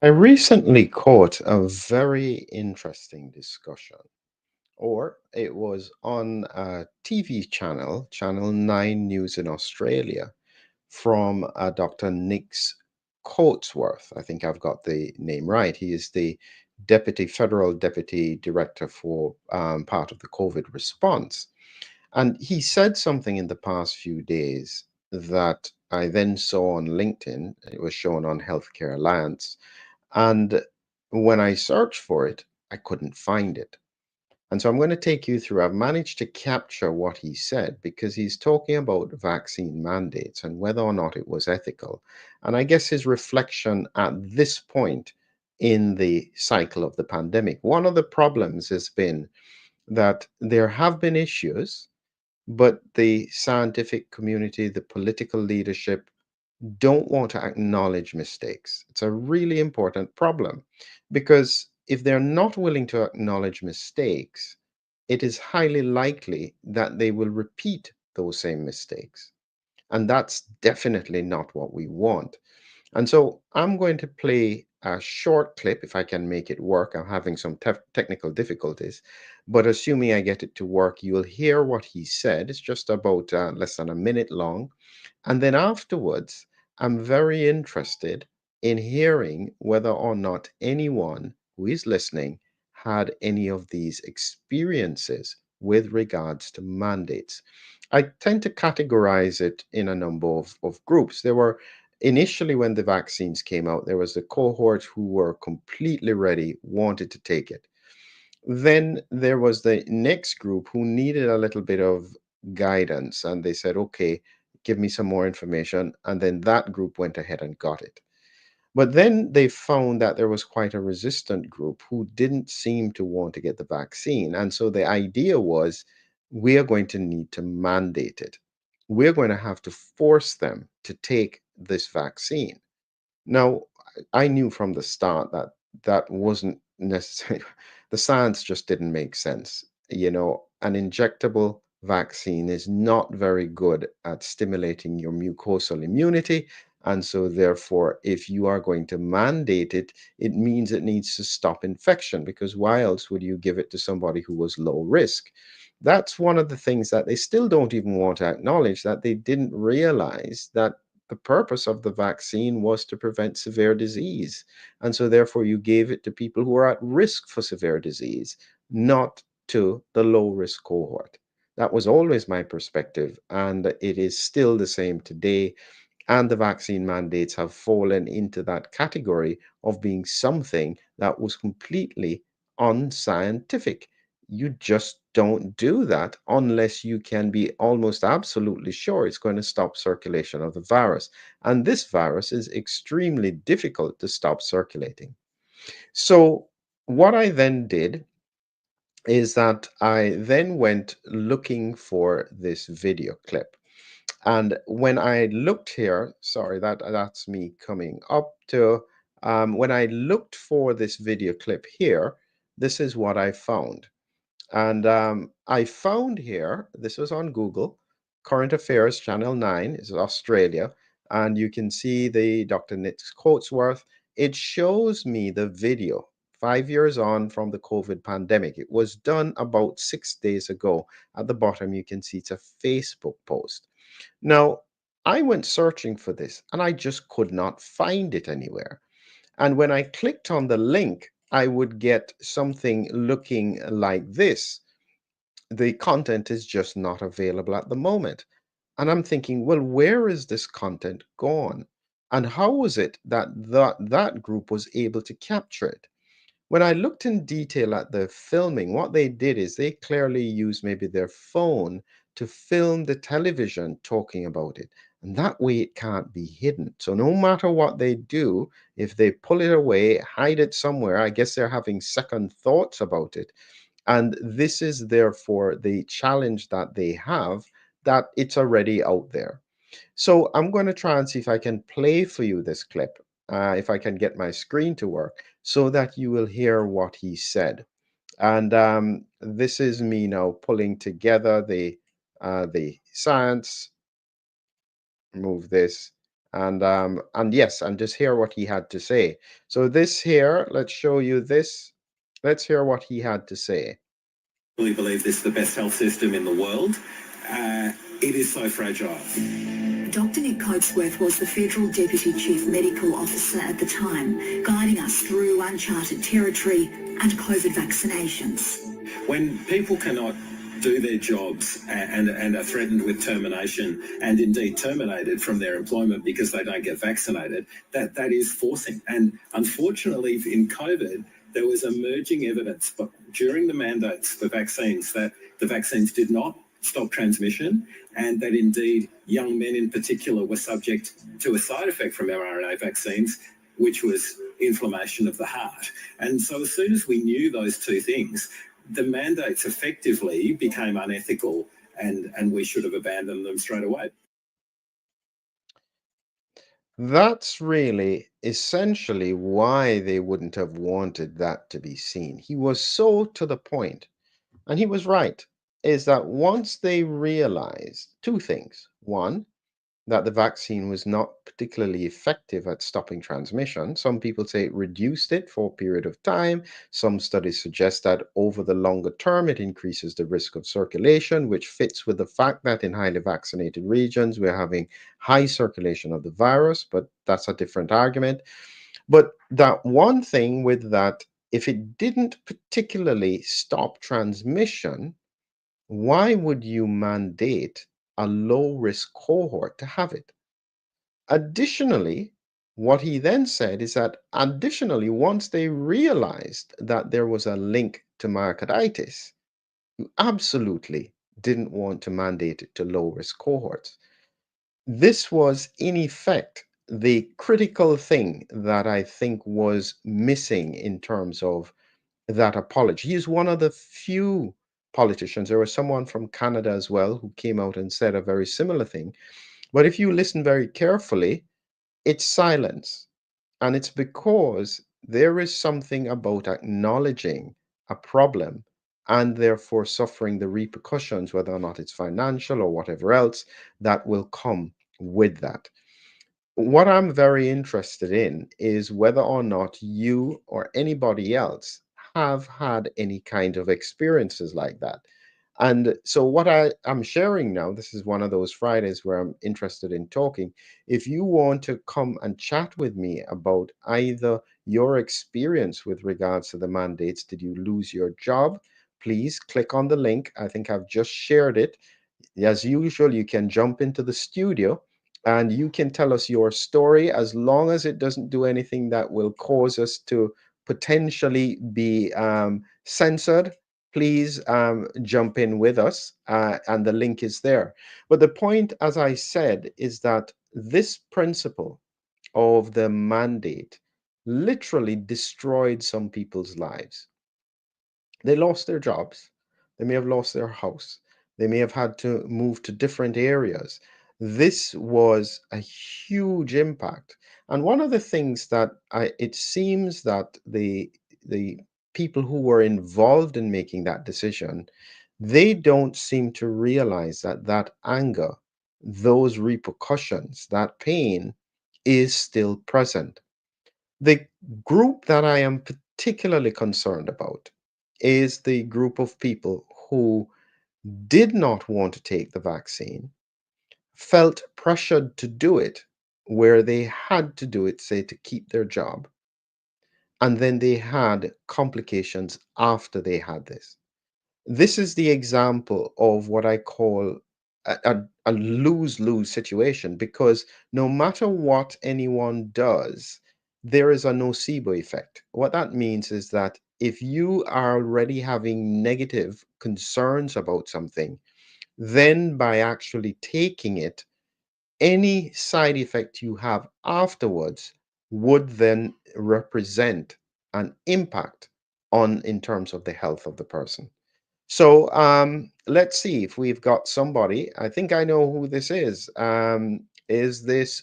I recently caught a very interesting discussion, or it was on a TV channel, Channel 9 News in Australia, from Dr. Nick Coatsworth. I think I've got the name right. He is the federal deputy director for part of the COVID response. And he said something in the past few days that I then saw on LinkedIn. It was shown on Healthcare Alliance, and when I searched for it, I couldn't find it. And so I'm going to take you through. I've managed to capture what he said because he's talking about vaccine mandates and whether or not it was ethical. And I guess his reflection at this point in the cycle of the pandemic. One of the problems has been that there have been issues, but the scientific community, the political leadership, don't want to acknowledge mistakes. It's a really important problem because if they're not willing to acknowledge mistakes, it is highly likely that they will repeat those same mistakes. And that's definitely not what we want. And so I'm going to play a short clip if I can make it work. I'm having some technical difficulties, but assuming I get it to work, you'll hear what he said. It's just about less than a minute long. And then afterwards, I'm very interested in hearing whether or not anyone who is listening had any of these experiences with regards to mandates. I tend to categorize it in a number of groups. There were initially, when the vaccines came out, there was a cohort who were completely ready, wanted to take it. Then there was the next group who needed a little bit of guidance, and they said, okay, give me some more information. And then that group went ahead and got it. But then they found that there was quite a resistant group who didn't seem to want to get the vaccine. And so the idea was we are going to need to mandate it. We're going to have to force them to take this vaccine. Now, I knew from the start that that wasn't necessary. The science just didn't make sense. An injectable vaccine is not very good at stimulating your mucosal immunity. And so, therefore, if you are going to mandate it, it means it needs to stop infection because why else would you give it to somebody who was low risk? That's one of the things that they still don't even want to acknowledge, that they didn't realize that the purpose of the vaccine was to prevent severe disease. And so, therefore, you gave it to people who are at risk for severe disease, not to the low risk cohort. That was always my perspective, and it is still the same today. And the vaccine mandates have fallen into that category of being something that was completely unscientific. You just don't do that unless you can be almost absolutely sure it's going to stop circulation of the virus. And this virus is extremely difficult to stop circulating. So, what I then did is that I then went looking for this video clip. And when I looked here, sorry, that's me coming up to, when I looked for this video clip here, this is what I found. And I found here, this was on Google, Current Affairs Channel 9, is Australia. And you can see the Dr. Nick Coatsworth. It shows me the video 5 years on from the COVID pandemic. It was done about 6 days ago. At the bottom, you can see it's a Facebook post. Now, I went searching for this and I just could not find it anywhere. And when I clicked on the link, I would get something looking like this. The content is just not available at the moment. And I'm thinking, well, where is this content gone? And how was it that that group was able to capture it? When I looked in detail at the filming, what they did is they clearly used maybe their phone to film the television talking about it. And that way it can't be hidden. So no matter what they do, if they pull it away, hide it somewhere, I guess they're having second thoughts about it. And this is therefore the challenge that they have, that it's already out there. So I'm going to try and see if I can play for you this clip, if I can get my screen to work, so that you will hear what he said. And this is me now pulling together the science. Move this, And yes, and just hear what he had to say. So this here, let's show you this. Let's hear what he had to say. I believe this is the best health system in the world. It is so fragile. Dr Nick Coatsworth was the Federal Deputy Chief Medical Officer at the time, guiding us through uncharted territory and COVID vaccinations. When people cannot do their jobs and are threatened with termination and indeed terminated from their employment because they don't get vaccinated, that is forcing. And unfortunately in COVID, there was emerging evidence during the mandates for vaccines that the vaccines did not stop transmission, and that indeed young men in particular were subject to a side effect from mRNA vaccines, which was inflammation of the heart. And so as soon as we knew those two things, the mandates effectively became unethical, and we should have abandoned them straight away. That's really essentially why they wouldn't have wanted that to be seen. He was so to the point, and he was right, is that once they realized two things. One, that the vaccine was not particularly effective at stopping transmission. Some people say it reduced it for a period of time. Some studies suggest that over the longer term, it increases the risk of circulation, which fits with the fact that in highly vaccinated regions, we're having high circulation of the virus, but that's a different argument. But that one thing with that, if it didn't particularly stop transmission, why would you mandate a low risk cohort to have it? Additionally, what he then said is that additionally, once they realized that there was a link to myocarditis, you absolutely didn't want to mandate it to low risk cohorts. This was, in effect, the critical thing that I think was missing in terms of that apology. He is one of the few politicians. There was someone from Canada as well who came out and said a very similar thing. But if you listen very carefully, it's silence. And it's because there is something about acknowledging a problem and therefore suffering the repercussions, whether or not it's financial or whatever else, that will come with that. What I'm very interested in is whether or not you or anybody else have had any kind of experiences like that. And so, what I am sharing now, this is one of those Fridays where I'm interested in talking. If you want to come and chat with me about either your experience with regards to the mandates, did you lose your job? Please click on the link. I think I've just shared it. As usual, you can jump into the studio and you can tell us your story as long as it doesn't do anything that will cause us to potentially be censored. Please jump in with us, and the link is there. But the point, as I said, is that this principle of the mandate literally destroyed some people's lives. They lost their jobs. They may have lost their house. They may have had to move to different areas. This was a huge impact. And one of the things that it seems that the people who were involved in making that decision, they don't seem to realize that that anger, those repercussions, that pain is still present. The group that I am particularly concerned about is the group of people who did not want to take the vaccine, felt pressured to do it, where they had to do it, say, to keep their job, and then they had complications after they had this. This is the example of what I call a lose-lose situation, because no matter what anyone does, there is a nocebo effect. What that means is that if you are already having negative concerns about something, then by actually taking it, any side effect you have afterwards would then represent an impact on in terms of the health of the person. So let's see if we've got somebody. I think I know who this is. Is this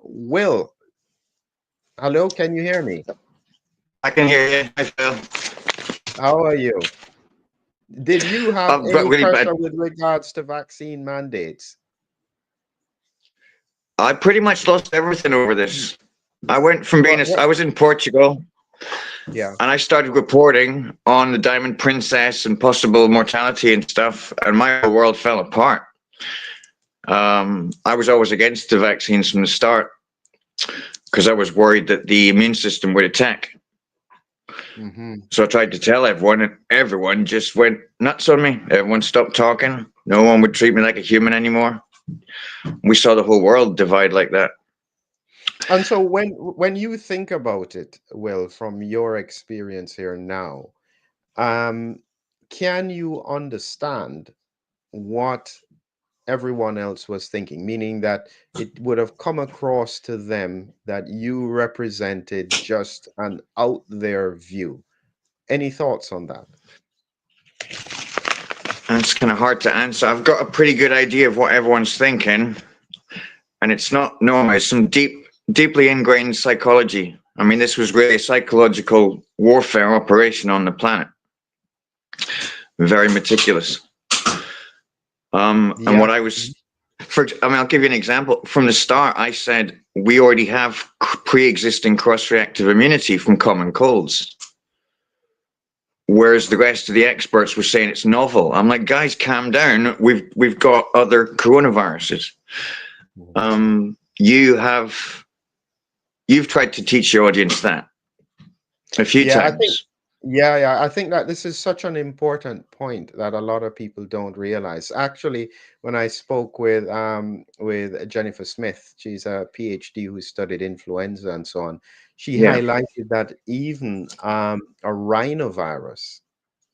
Will? Hello, can you hear me? I can hear you. Hi, Phil. How are you? Did you have But any really pressure bad. with regards to vaccine mandates? I pretty much lost everything over this. I went from being What? I was in Portugal Yeah. and I started reporting on the Diamond Princess and possible mortality and stuff, and my whole world fell apart. I was always against the vaccines from the start because I was worried that the immune system would attack. Hmm. So I tried to tell everyone, and everyone just went nuts on me. Everyone stopped talking. No one would treat me like a human anymore. We saw the whole world divide like that. And so when you think about it, Will, from your experience here now, um, can you understand what everyone else was thinking? Meaning that it would have come across to them that you represented just an out there view. Any thoughts on that? And it's kind of hard to answer. I've got a pretty good idea of what everyone's thinking, and it's not normal. It's some deeply ingrained psychology. I mean, this was really a psychological warfare operation on the planet. Very meticulous. And Yeah. what I was, I'll give you an example. From the start, I said we already have pre-existing cross-reactive immunity from common colds, whereas the rest of the experts were saying it's novel. I'm like, guys, calm down. We've got other coronaviruses. You've tried to teach your audience that a few Yeah, I think times. yeah, I think that this is such an important point that a lot of people don't realize. Actually, when I spoke with Jennifer Smith, she's a PhD who studied influenza and so on, she Yeah. highlighted that even a rhinovirus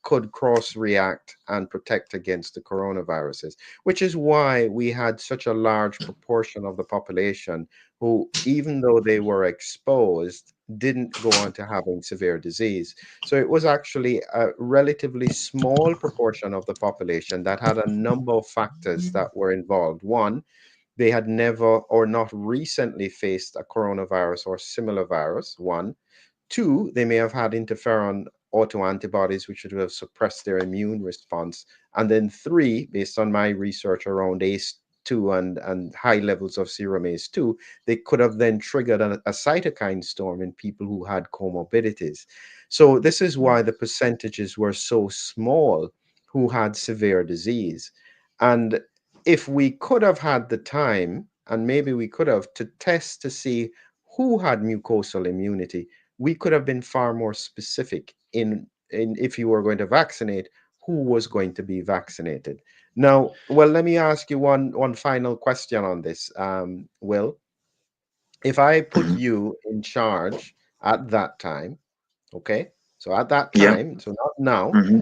could cross react and protect against the coronaviruses, which is why we had such a large proportion of the population who, even though they were exposed, didn't go on to having severe disease. So it was actually a relatively small proportion of the population that had a number of factors that were involved. One, they had never or not recently faced a coronavirus or similar virus, one. Two, they may have had interferon autoantibodies, which would have suppressed their immune response. And then three, based on my research around ACE2 and high levels of serum ACE2, they could have then triggered a cytokine storm in people who had comorbidities. So this is why the percentages were so small who had severe disease. And if we could have had the time, and maybe we could have, to test to see who had mucosal immunity, we could have been far more specific in if you were going to vaccinate, who was going to be vaccinated. Now, well, let me ask you one final question on this, Will. If I put Mhm. you in charge at that time, okay, so at that Yeah. time, so not now, Hmm.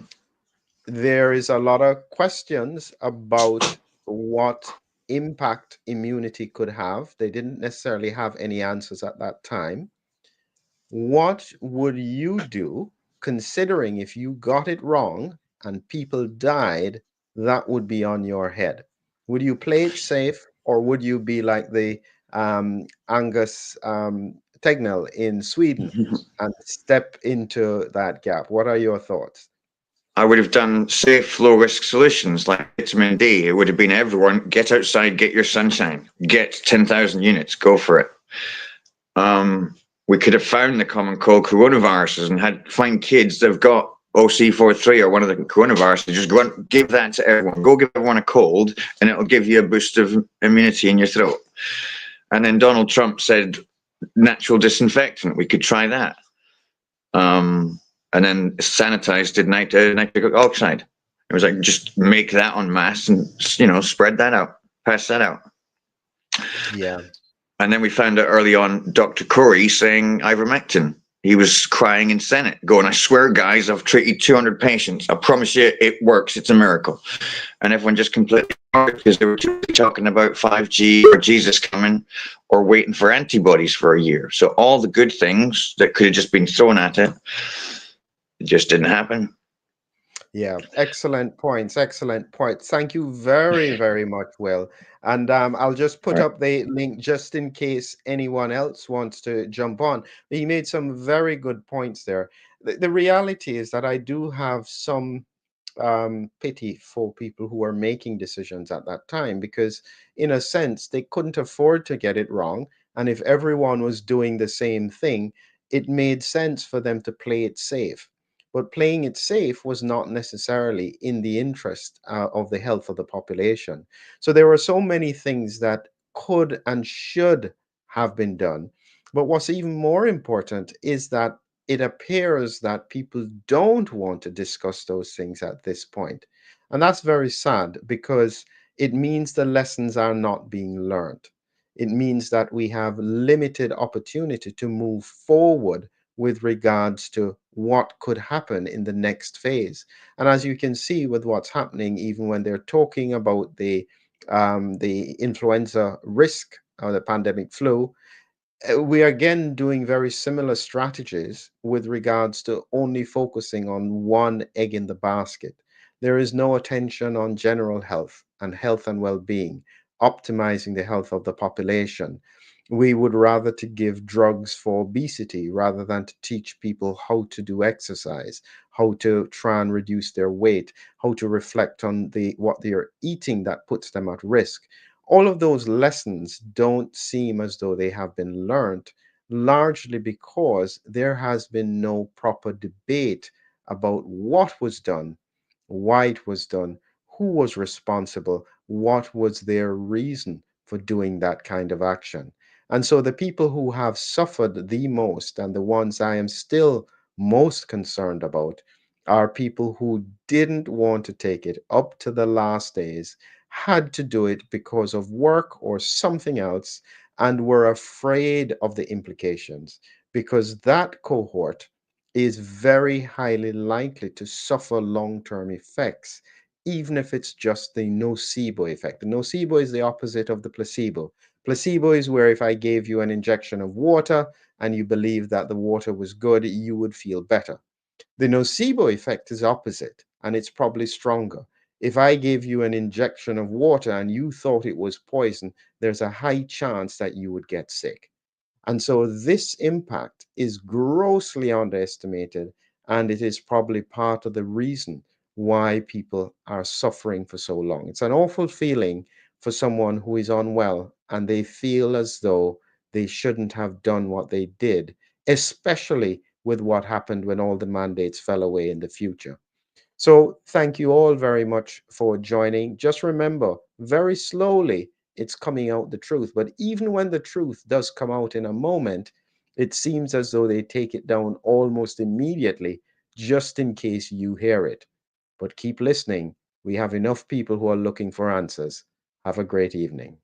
there is a lot of questions about what impact immunity could have. They didn't necessarily have any answers at that time. What would you do, considering if you got it wrong and people died, that would be on your head? Would you play it safe, or would you be like the Angus Tegnell in Sweden and step into that gap? What are your thoughts? I would have done safe, low risk solutions like vitamin D. It would have been everyone get outside, get your sunshine, get 10,000 units, go for it. We could have found the common cold coronaviruses and find kids that have got OC43 or one of the coronaviruses. Just go and give that to everyone. Go give everyone a cold, and it'll give you a boost of immunity in your throat. And then Donald Trump said natural disinfectant. We could try that. And then sanitized did nitric oxide. It was like just make that en masse and spread that out, pass that out. Yeah. And then we found out early on Dr. Corey saying ivermectin. He was crying in Senate, going, "I swear, guys, I've treated 200 patients. I promise you it works. It's a miracle." And everyone just completely because they were talking about 5G or Jesus coming or waiting for antibodies for a year. So all the good things that could have just been thrown at it just didn't happen. Yeah, excellent points. Excellent points. Thank you very, very much, Will. And I'll just All put right. up the link just in case anyone else wants to jump on. He made some very good points there. The reality is that I do have some pity for people who were making decisions at that time, because in a sense they couldn't afford to get it wrong, and if everyone was doing the same thing, it made sense for them to play it safe. But playing it safe was not necessarily in the interest of the health of the population. So there were so many things that could and should have been done. But what's even more important is that it appears that people don't want to discuss those things at this point. And that's very sad, because it means the lessons are not being learned. It means that we have limited opportunity to move forward with regards to what could happen in the next phase. And as you can see with what's happening, even when they're talking about the influenza risk or the pandemic flu, we are again doing very similar strategies with regards to only focusing on one egg in the basket. There is no attention on general health and well-being, optimizing the health of the population. We would rather to give drugs for obesity rather than to teach people how to do exercise, how to try and reduce their weight, how to reflect on the what they are eating that puts them at risk. All of those lessons don't seem as though they have been learned, largely because there has been no proper debate about what was done, why it was done, who was responsible, what was their reason for doing that kind of action. And so the people who have suffered the most, and the ones I am still most concerned about, are people who didn't want to take it up to the last days, had to do it because of work or something else, and were afraid of the implications, because that cohort is very highly likely to suffer long-term effects, even if it's just the nocebo effect. The nocebo is the opposite of the placebo. Placebo is where if I gave you an injection of water and you believed that the water was good, you would feel better. The nocebo effect is opposite, and it's probably stronger. If I gave you an injection of water and you thought it was poison, there's a high chance that you would get sick. And so this impact is grossly underestimated, and it is probably part of the reason why people are suffering for so long. It's an awful feeling for someone who is unwell and they feel as though they shouldn't have done what they did, especially with what happened when all the mandates fell away in the future. So thank you all very much for joining. Just remember, very slowly, it's coming out the truth. But even when the truth does come out in a moment, it seems as though they take it down almost immediately, just in case you hear it. But keep listening. We have enough people who are looking for answers. Have a great evening.